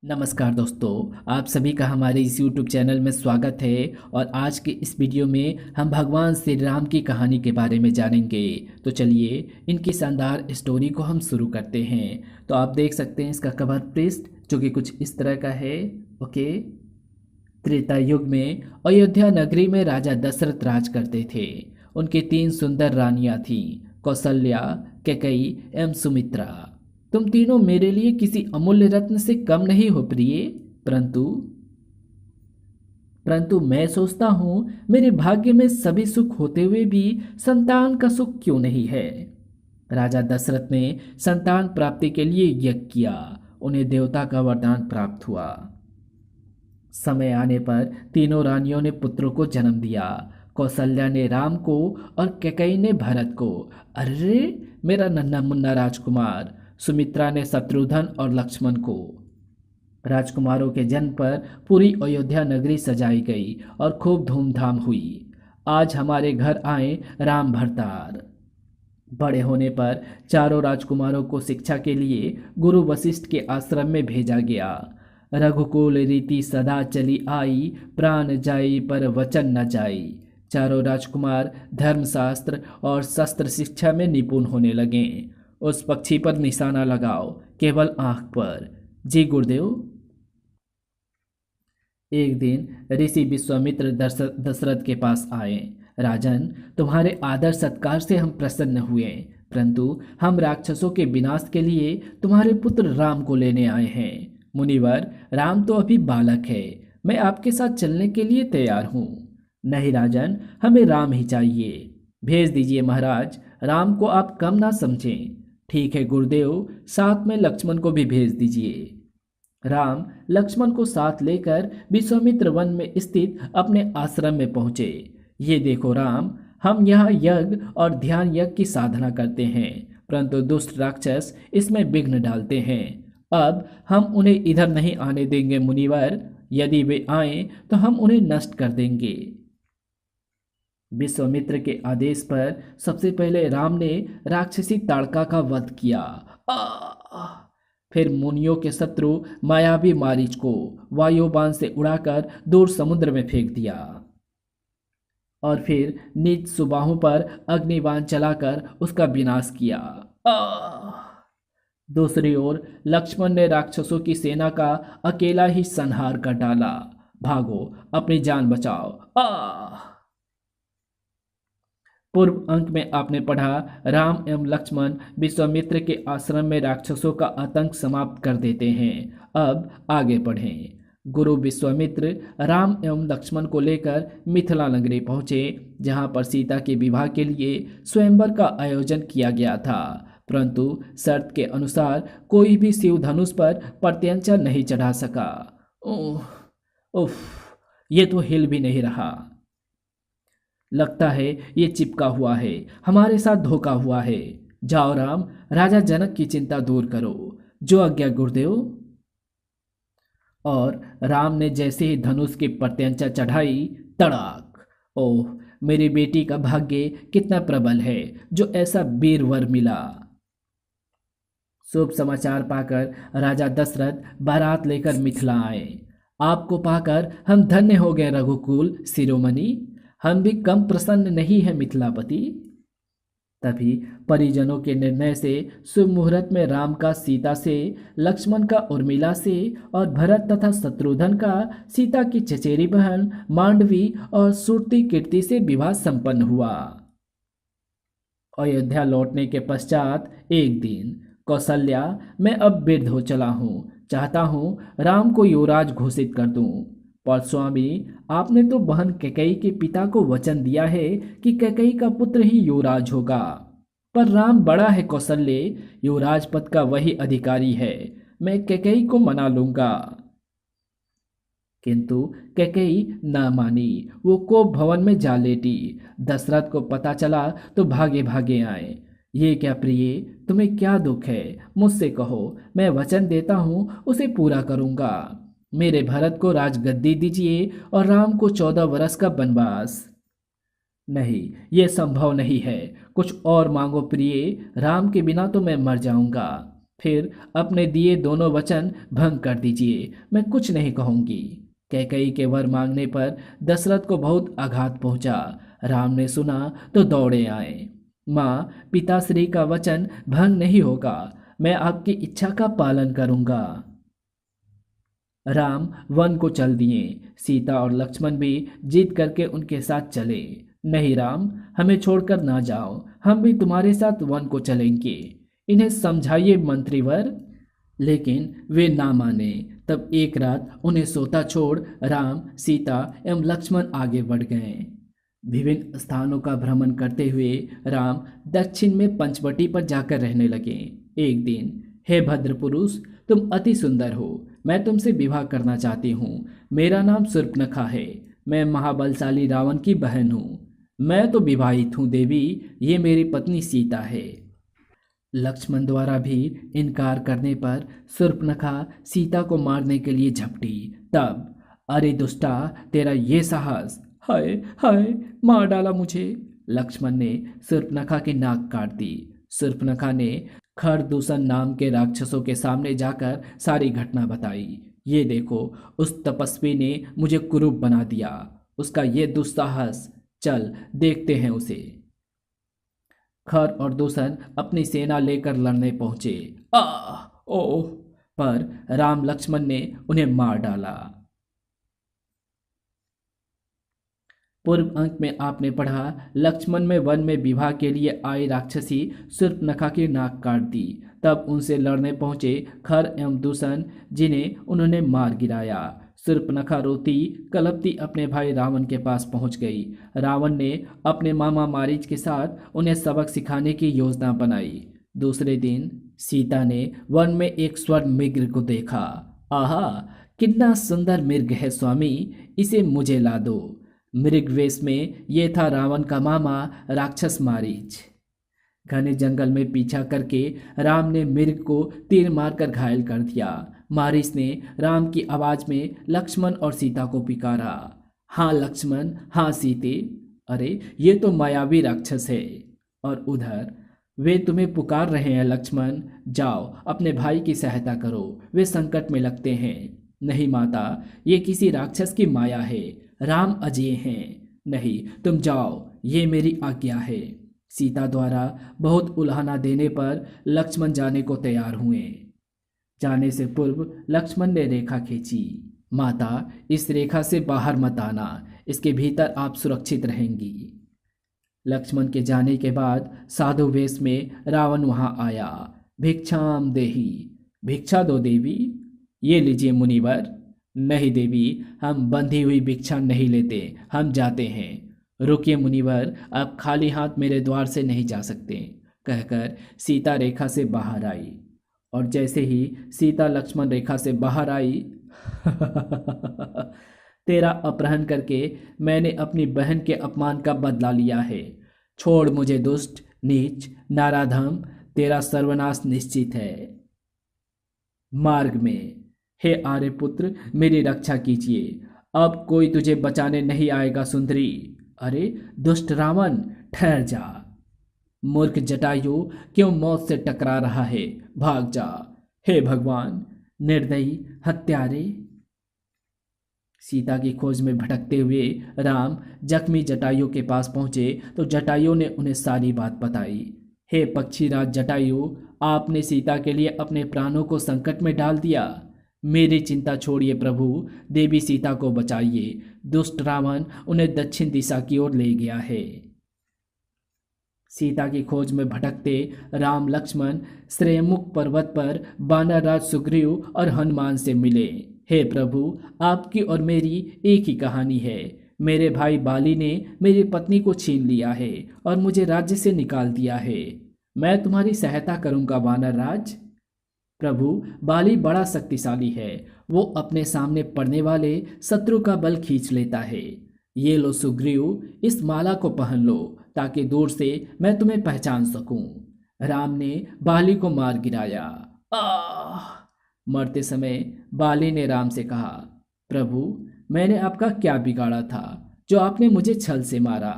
नमस्कार दोस्तों, आप सभी का हमारे इस YouTube चैनल में स्वागत है। और आज के इस वीडियो में हम भगवान श्री राम की कहानी के बारे में जानेंगे। तो चलिए इनकी शानदार स्टोरी को हम शुरू करते हैं। तो आप देख सकते हैं इसका कवर पृष्ठ जो कि कुछ इस तरह का है। ओके। त्रेता युग में अयोध्या नगरी में राजा दशरथ राज करते थे। उनकी 3 सुंदर रानियां थीं, कौसल्या, कैकेयी एवं सुमित्रा। तुम तीनों मेरे लिए किसी अमूल्य रत्न से कम नहीं हो प्रिय। परंतु परंतु मैं सोचता हूँ, मेरे भाग्य में सभी सुख होते हुए भी संतान का सुख क्यों नहीं है। राजा दशरथ ने संतान प्राप्ति के लिए यज्ञ किया। उन्हें देवता का वरदान प्राप्त हुआ। समय आने पर तीनों रानियों ने पुत्रों को जन्म दिया। कौसल्या ने राम को और कैकेयी ने भरत को। अरे मेरा नन्हा मुन्ना राजकुमार। सुमित्रा ने शत्रुघ्न और लक्ष्मण को। राजकुमारों के जन्म पर पूरी अयोध्या नगरी सजाई गई और खूब धूमधाम हुई। आज हमारे घर आए राम भरतार। बड़े होने पर चारों राजकुमारों को शिक्षा के लिए गुरु वशिष्ठ के आश्रम में भेजा गया। रघुकुल रीति सदा चली आई, प्राण जाई पर वचन न जाई। चारों राजकुमार धर्मशास्त्र और शस्त्र शिक्षा में निपुण होने लगे। उस पक्षी पर निशाना लगाओ, केवल आंख पर। जी गुरुदेव। एक दिन ऋषि विश्वामित्र दशरथ के पास आए। राजन, तुम्हारे आदर सत्कार से हम प्रसन्न हुए, परंतु हम राक्षसों के विनाश के लिए तुम्हारे पुत्र राम को लेने आए हैं। मुनिवर, राम तो अभी बालक है। मैं आपके साथ चलने के लिए तैयार हूँ। नहीं राजन, हमें राम ही चाहिए। भेज दीजिए महाराज, राम को आप कम ना समझें। ठीक है गुरुदेव, साथ में लक्ष्मण को भी भेज दीजिए। राम लक्ष्मण को साथ लेकर विश्वामित्र वन में स्थित अपने आश्रम में पहुंचे। ये देखो राम, हम यहाँ यज्ञ और ध्यान यज्ञ की साधना करते हैं, परंतु दुष्ट राक्षस इसमें विघ्न डालते हैं। अब हम उन्हें इधर नहीं आने देंगे मुनिवर। यदि वे आए तो हम उन्हें नष्ट कर देंगे। विश्वामित्र के आदेश पर सबसे पहले राम ने राक्षसी ताड़का का वध किया। फिर मुनियों के शत्रु मायावी मारीच को वायुबाण से उड़ाकर दूर समुद्र में फेंक दिया और फिर निज सुबाहों पर अग्निबाण चलाकर उसका विनाश किया। दूसरी ओर लक्ष्मण ने राक्षसों की सेना का अकेला ही संहार कर डाला। भागो, अपनी जान बचाओ। पूर्व अंक में आपने पढ़ा, राम एवं लक्ष्मण विश्वामित्र के आश्रम में राक्षसों का आतंक समाप्त कर देते हैं। अब आगे पढ़ें। गुरु विश्वामित्र राम एवं लक्ष्मण को लेकर मिथिला नगरी पहुंचे, जहां पर सीता के विवाह के लिए स्वयंवर का आयोजन किया गया था, परंतु शर्त के अनुसार कोई भी शिव धनुष पर प्रत्यंचा नहीं चढ़ा सका। उफ, उफ, ये तो हिल भी नहीं रहा। लगता है ये चिपका हुआ है, हमारे साथ धोखा हुआ है। जाओ राम, राजा जनक की चिंता दूर करो। जो आज्ञा गुरुदेव। और राम ने जैसे ही धनुष की प्रत्यंचा चढ़ाई, तड़ाक। ओह, मेरी बेटी का भाग्य कितना प्रबल है जो ऐसा वीर वर मिला। शुभ समाचार पाकर राजा दशरथ बारात लेकर मिथिला आए। आपको पाकर हम धन्य हो गए रघुकुल शिरोमणि। हम भी कम प्रसन्न नहीं है मिथिलापति। तभी परिजनों के निर्णय से शुभ मुहूर्त में राम का सीता से, लक्ष्मण का उर्मिला से और भरत तथा शत्रुघ्न का सीता की चचेरी बहन मांडवी और सुरती कीर्ति से विवाह संपन्न हुआ। अयोध्या लौटने के पश्चात एक दिन, कौसल्या, मैं अब वृद्ध हो चला हूँ, चाहता हूँ राम को युवराज घोषित कर दूँ। पर स्वामी, आपने तो बहन कैकेयी के पिता को वचन दिया है कि कैकेयी का पुत्र ही युवराज होगा। पर राम बड़ा है कौशल्य, युवराज पद का वही अधिकारी है। मैं कैकेयी को मना लूंगा। किंतु कैकेयी न मानी। वो कोप भवन में जा लेटी। दशरथ को पता चला तो भागे भागे आए। ये क्या प्रिय, तुम्हें क्या दुख है? मुझसे कहो, मैं वचन देता हूँ उसे पूरा करूंगा। मेरे भरत को राजगद्दी दीजिए और राम को 14 वर्ष का वनवास। नहीं, यह संभव नहीं है। कुछ और मांगो प्रिय, राम के बिना तो मैं मर जाऊंगा। फिर अपने दिए दोनों वचन भंग कर दीजिए, मैं कुछ नहीं कहूंगी। कैकई के वर मांगने पर दशरथ को बहुत आघात पहुंचा। राम ने सुना तो दौड़े आए। माँ, पिताश्री का वचन भंग नहीं होगा, मैं आपकी इच्छा का पालन करूंगा। राम वन को चल दिए। सीता और लक्ष्मण भी जीत करके उनके साथ चले। नहीं राम, हमें छोड़कर ना जाओ, हम भी तुम्हारे साथ वन को चलेंगे। इन्हें समझाइए मंत्रीवर। लेकिन वे ना माने। तब एक रात उन्हें सोता छोड़ राम, सीता एवं लक्ष्मण आगे बढ़ गए। विभिन्न स्थानों का भ्रमण करते हुए राम दक्षिण में पंचवटी पर जाकर रहने लगे। एक दिन, हे भद्र पुरुष, तुम अति सुंदर हो, मैं तुमसे विवाह करना चाहती हूँ। मेरा नाम शूर्पणखा है, मैं महाबलशाली रावण की बहन हूँ। मैं तो विवाहित हूँ देवी, ये मेरी पत्नी सीता है। लक्ष्मण द्वारा भी इनकार करने पर शूर्पणखा सीता को मारने के लिए झपटी। तब, अरे दुष्टा, तेरा ये साहस! हाय हाय, मार डाला मुझे। लक्ष्मण ने शूर्पणखा की नाक काट दी। शूर्पणखा ने खरदूषण नाम के राक्षसों के सामने जाकर सारी घटना बताई। ये देखो, उस तपस्वी ने मुझे कुरूप बना दिया, उसका ये दुस्साहस, चल देखते हैं उसे। खर और दूषण अपनी सेना लेकर लड़ने पहुंचे। आ ओह! पर राम लक्ष्मण ने उन्हें मार डाला। पूर्व अंक में आपने पढ़ा, लक्ष्मण में वन में विवाह के लिए आई राक्षसी शूर्पणखा की नाक काट दी। तब उनसे लड़ने पहुंचे खर एवं दूषण, जिन्हें उन्होंने मार गिराया। शूर्पणखा रोती कलपती अपने भाई रावण के पास पहुंच गई। रावण ने अपने मामा मारीच के साथ उन्हें सबक सिखाने की योजना बनाई। दूसरे दिन सीता ने वन में एक स्वर्ण मृग को देखा। आहा, कितना सुंदर मृग है स्वामी, इसे मुझे ला दो। मृग वेश में ये था रावण का मामा राक्षस मारीच। घने जंगल में पीछा करके राम ने मृग को तीर मारकर घायल कर दिया। मारीच ने राम की आवाज में लक्ष्मण और सीता को पुकारा। हाँ लक्ष्मण, हाँ सीते। अरे, ये तो मायावी राक्षस है। और उधर, वे तुम्हें पुकार रहे हैं लक्ष्मण, जाओ अपने भाई की सहायता करो, वे संकट में लगते हैं। नहीं माता, ये किसी राक्षस की माया है, राम अजय हैं। नहीं, तुम जाओ, ये मेरी आज्ञा है। सीता द्वारा बहुत उल्हाना देने पर लक्ष्मण जाने को तैयार हुए। जाने से पूर्व लक्ष्मण ने रेखा खींची। माता, इस रेखा से बाहर मत आना, इसके भीतर आप सुरक्षित रहेंगी। लक्ष्मण के जाने के बाद साधु वेश में रावण वहां आया। भिक्षाम देही, भिक्षा दो देवी। ये लीजिए मुनिवर। नहीं देवी, हम बंधी हुई भिक्षा नहीं लेते, हम जाते हैं। रुकिए मुनिवर, आप खाली हाथ मेरे द्वार से नहीं जा सकते, कहकर सीता रेखा से बाहर आई। और जैसे ही सीता लक्ष्मण रेखा से बाहर आई तेरा अपहरण करके मैंने अपनी बहन के अपमान का बदला लिया है। छोड़ मुझे दुष्ट, नीच, नाराधम, तेरा सर्वनाश निश्चित है। मार्ग में, हे आर्यपुत्र, मेरी रक्षा कीजिए, अब कोई तुझे बचाने नहीं आएगा सुंदरी। अरे दुष्ट रावण, ठहर जा। मूर्ख जटायु, क्यों मौत से टकरा रहा है, भाग जा। हे भगवान, निर्दयी हत्यारे। सीता की खोज में भटकते हुए राम जख्मी जटायु के पास पहुंचे तो जटायु ने उन्हें सारी बात बताई। हे पक्षीराज जटायु, आपने सीता के लिए अपने प्राणों को संकट में डाल दिया। मेरी चिंता छोड़िए प्रभु, देवी सीता को बचाइए। दुष्ट रावण उन्हें दक्षिण दिशा की ओर ले गया है। सीता की खोज में भटकते राम लक्ष्मण श्रेयमुख पर्वत पर वानरराज सुग्रीव और हनुमान से मिले। हे प्रभु, आपकी और मेरी एक ही कहानी है। मेरे भाई बाली ने मेरी पत्नी को छीन लिया है और मुझे राज्य से निकाल दिया है। मैं तुम्हारी सहायता करूंगा वानरराज। प्रभु, बाली बड़ा शक्तिशाली है, वो अपने सामने पड़ने वाले शत्रु का बल खींच लेता है। ये लो सुग्रीव, इस माला को पहन लो ताकि दूर से मैं तुम्हें पहचान सकूं। राम ने बाली को मार गिराया। आह! मरते समय बाली ने राम से कहा, प्रभु, मैंने आपका क्या बिगाड़ा था जो आपने मुझे छल से मारा।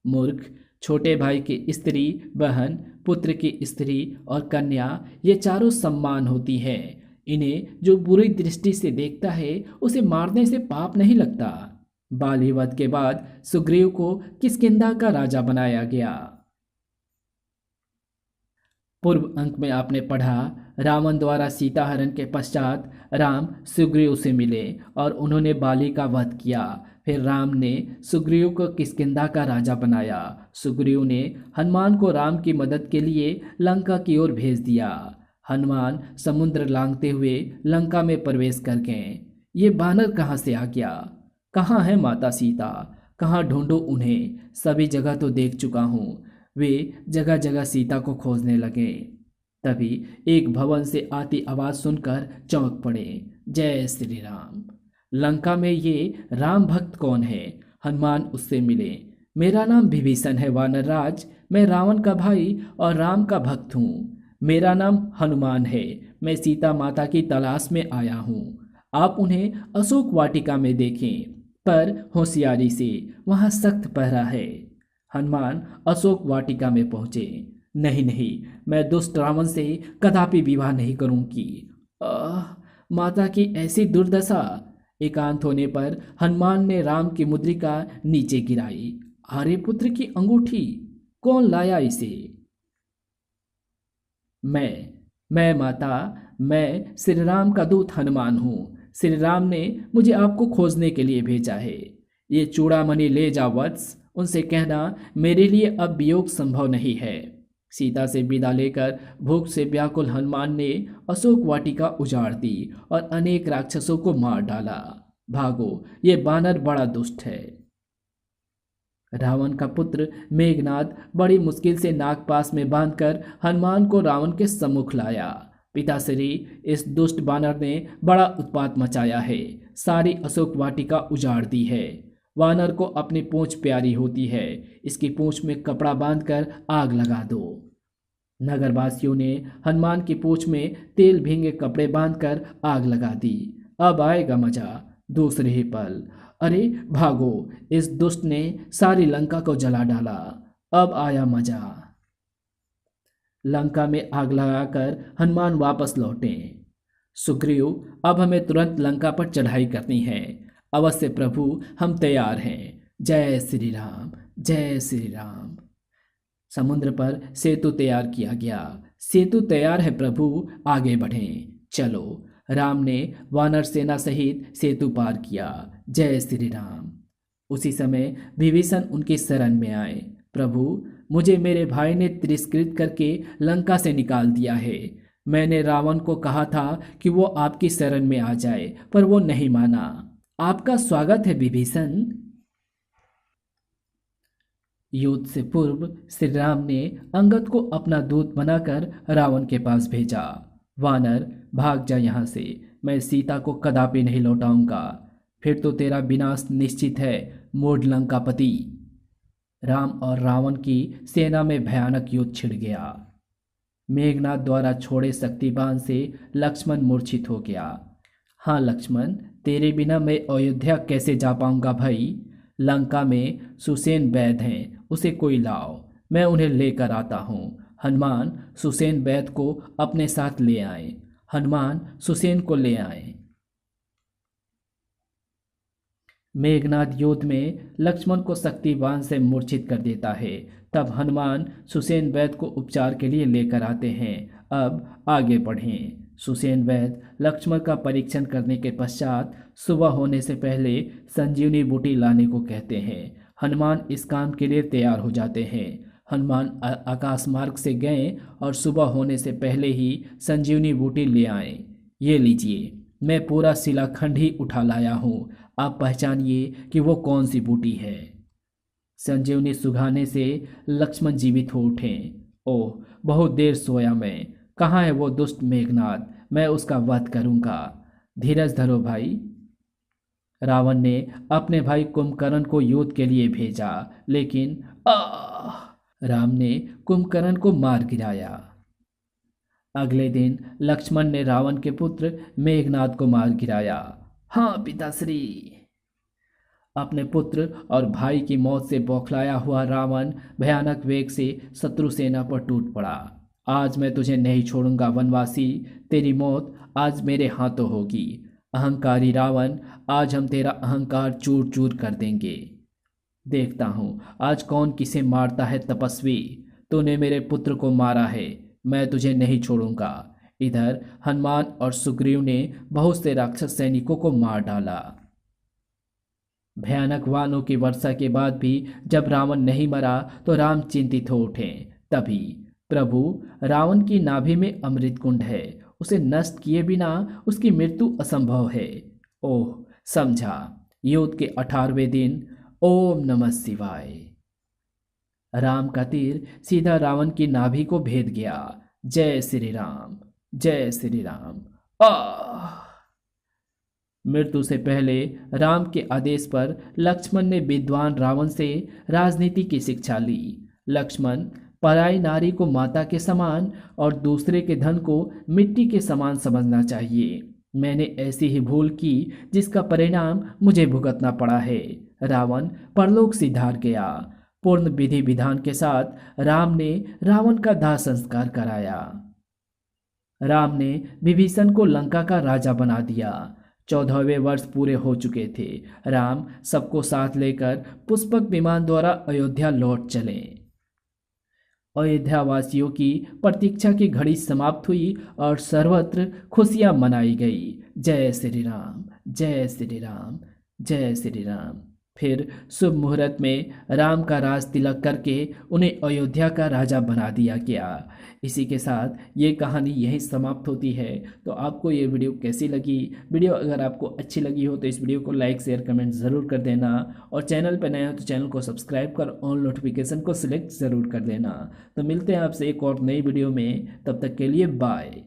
मूर्ख, छोटे भाई की स्त्री, बहन, पुत्र की स्त्री और कन्या, ये चारों सम्मान होती है। इन्हें जो बुरी दृष्टि से देखता है उसे मारने से पाप नहीं लगता। बाली वध के बाद सुग्रीव को किष्किंधा का राजा बनाया गया। पूर्व अंक में आपने पढ़ा, रावण द्वारा सीता हरण के पश्चात राम सुग्रीव से मिले और उन्होंने बाली का वध किया। फिर राम ने सुग्रीव को किष्किंधा का राजा बनाया। सुग्रीव ने हनुमान को राम की मदद के लिए लंका की ओर भेज दिया। हनुमान समुद्र लांघते हुए लंका में प्रवेश कर गए। ये बानर कहाँ से आ गया? कहाँ है माता सीता? कहाँ ढूंढूं उन्हें? सभी जगह तो देख चुका हूँ। वे जगह जगह सीता को खोजने लगे। तभी एक भवन से आती आवाज सुनकर चौंक पड़े। जय श्री राम। लंका में ये राम भक्त कौन है? हनुमान उससे मिले। मेरा नाम विभीषण है वानर राज। मैं रावण का भाई और राम का भक्त हूँ। मेरा नाम हनुमान है। मैं सीता माता की तलाश में आया हूँ। आप उन्हें अशोक वाटिका में देखें, पर होशियारी से, वहाँ सख्त पहरा है। हनुमान अशोक वाटिका में पहुंचे। नहीं नहीं, मैं दुष्ट रावण से कदापि विवाह नहीं करूंगी। माता की ऐसी दुर्दशा। एकांत होने पर हनुमान ने राम की मुद्रिका नीचे गिराई। आर्यपुत्र की अंगूठी, कौन लाया इसे? मैं माता, मैं श्री राम का दूत हनुमान हूँ। श्री राम ने मुझे आपको खोजने के लिए भेजा है। ये चूड़ामणि ले जा वत्स। उनसे कहना मेरे लिए अब वियोग संभव नहीं है। सीता से विदा लेकर भूख से व्याकुल हनुमान ने अशोक वाटिका उजाड़ दी और अनेक राक्षसों को मार डाला। भागो, ये बानर बड़ा दुष्ट है। रावण का पुत्र मेघनाद बड़ी मुश्किल से नागपास में बांधकर हनुमान को रावण के सम्मुख लाया। पिताश्री, इस दुष्ट बानर ने बड़ा उत्पात मचाया है। सारी अशोक वाटिका उजाड़ दी है। वानर को अपनी पूंछ प्यारी होती है। इसकी पूंछ में कपड़ा बांधकर आग लगा दो। नगरवासियों ने हनुमान की पूंछ में तेल भींगे कपड़े बांधकर आग लगा दी। अब आएगा मजा। दूसरे ही पल, अरे भागो, इस दुष्ट ने सारी लंका को जला डाला। अब आया मजा। लंका में आग लगाकर हनुमान वापस लौटे। सुग्रीव, अब हमें तुरंत लंका पर चढ़ाई करनी है। अवश्य प्रभु, हम तैयार हैं। जय श्री राम, जय श्री राम। समुद्र पर सेतु तैयार किया गया। सेतु तैयार है प्रभु, आगे बढ़ें। चलो। राम ने वानर सेना सहित सेतु पार किया। जय श्री राम। उसी समय विभीषण उनकी शरण में आए। प्रभु, मुझे मेरे भाई ने तिरस्कृत करके लंका से निकाल दिया है। मैंने रावण को कहा था कि वो आपकी शरण में आ जाए, पर वो नहीं माना। आपका स्वागत है विभीषण। युद्ध से पूर्व श्री राम ने अंगद को अपना दूत बनाकर रावण के पास भेजा। वानर, भाग जा यहाँ से। मैं सीता को कदापि नहीं लौटाऊंगा। फिर तो तेरा विनाश निश्चित है, मूढ़ लंकापति। राम और रावण की सेना में भयानक युद्ध छिड़ गया। मेघनाद द्वारा छोड़े शक्तिबाण से लक्ष्मण मूर्छित हो गया। हाँ लक्ष्मण, तेरे बिना मैं अयोध्या कैसे जा पाऊंगा भाई? लंका में सुसेन वैद हैं, उसे कोई लाओ, मैं उन्हें लेकर आता हूँ। हनुमान, सुसेन वैद को अपने साथ ले आए। हनुमान सुसेन को ले आए। मेघनाद युद्ध में लक्ष्मण को शक्तिबाण से मूर्छित कर देता है। तब हनुमान सुसेन वैद को उपचार के लिए लेकर आते हैं। अब आगे बढ़ें। सुसेन वैद लक्ष्मण का परीक्षण करने के पश्चात सुबह होने से पहले संजीवनी बूटी लाने को कहते हैं। हनुमान इस काम के लिए तैयार हो जाते हैं। हनुमान आकाश मार्ग से गए और सुबह होने से पहले ही संजीवनी बूटी ले आए। ये लीजिए, मैं पूरा शिलाखंड ही उठा लाया हूँ। आप पहचानिए कि वो कौन सी बूटी है। संजीवनी सुघाने से लक्ष्मण जीवित हो उठे। ओह, बहुत देर सोया मैं। कहाँ है वो दुष्ट मेघनाद? मैं उसका वध करूँगा। धीरज धरो भाई। रावण ने अपने भाई कुंभकर्ण को युद्ध के लिए भेजा, लेकिन राम ने कुंभकर्ण को मार गिराया। अगले दिन लक्ष्मण ने रावण के पुत्र मेघनाद को मार गिराया। हाँ पिताश्री। अपने पुत्र और भाई की मौत से बौखलाया हुआ रावण भयानक वेग से शत्रु सेना पर टूट पड़ा। आज मैं तुझे नहीं छोड़ूंगा वनवासी, तेरी मौत आज मेरे हाथों होगी। अहंकारी रावण, आज हम तेरा अहंकार चूर चूर कर देंगे। देखता हूँ आज कौन किसे मारता है तपस्वी। तूने मेरे पुत्र को मारा है, मैं तुझे नहीं छोड़ूंगा। इधर हनुमान और सुग्रीव ने बहुत से राक्षस सैनिकों को मार डाला। भयानक वानों की वर्षा के बाद भी जब रावण नहीं मरा तो राम चिंतित हो उठे। तभी प्रभु, रावण की नाभि में अमृत कुंड है, उसे नष्ट किए बिना उसकी मृत्यु असंभव है। ओह, समझा। युद्ध के 18वें दिन। ओम नमः शिवाय। राम का तीर सीधा रावण की नाभि को भेद गया। जय श्री राम, जय श्री राम। आह! मृत्यु से पहले राम के आदेश पर लक्ष्मण ने विद्वान रावण से राजनीति की शिक्षा ली। लक्ष्मण, पराई नारी को माता के समान और दूसरे के धन को मिट्टी के समान समझना चाहिए। मैंने ऐसी ही भूल की जिसका परिणाम मुझे भुगतना पड़ा है। रावण परलोक सिधार गया। पूर्ण विधि विधान के साथ राम ने रावण का दाह संस्कार कराया। राम ने विभीषण को लंका का राजा बना दिया। 14वें वर्ष पूरे हो चुके थे। राम सबको साथ लेकर पुष्पक विमान द्वारा अयोध्या लौट चले। अयोध्यावासियों की प्रतीक्षा की घड़ी समाप्त हुई और सर्वत्र खुशियां मनाई गई। जय श्री राम, जय श्री राम, जय श्री राम। फिर शुभ मुहूर्त में राम का राज तिलक करके उन्हें अयोध्या का राजा बना दिया गया। इसी के साथ ये कहानी यहीं समाप्त होती है। तो आपको ये वीडियो कैसी लगी? वीडियो अगर आपको अच्छी लगी हो तो इस वीडियो को लाइक शेयर कमेंट ज़रूर कर देना, और चैनल पर नए हो तो चैनल को सब्सक्राइब कर ऑन नोटिफिकेशन को सिलेक्ट ज़रूर कर देना। तो मिलते हैं आपसे एक और नई वीडियो में, तब तक के लिए बाय।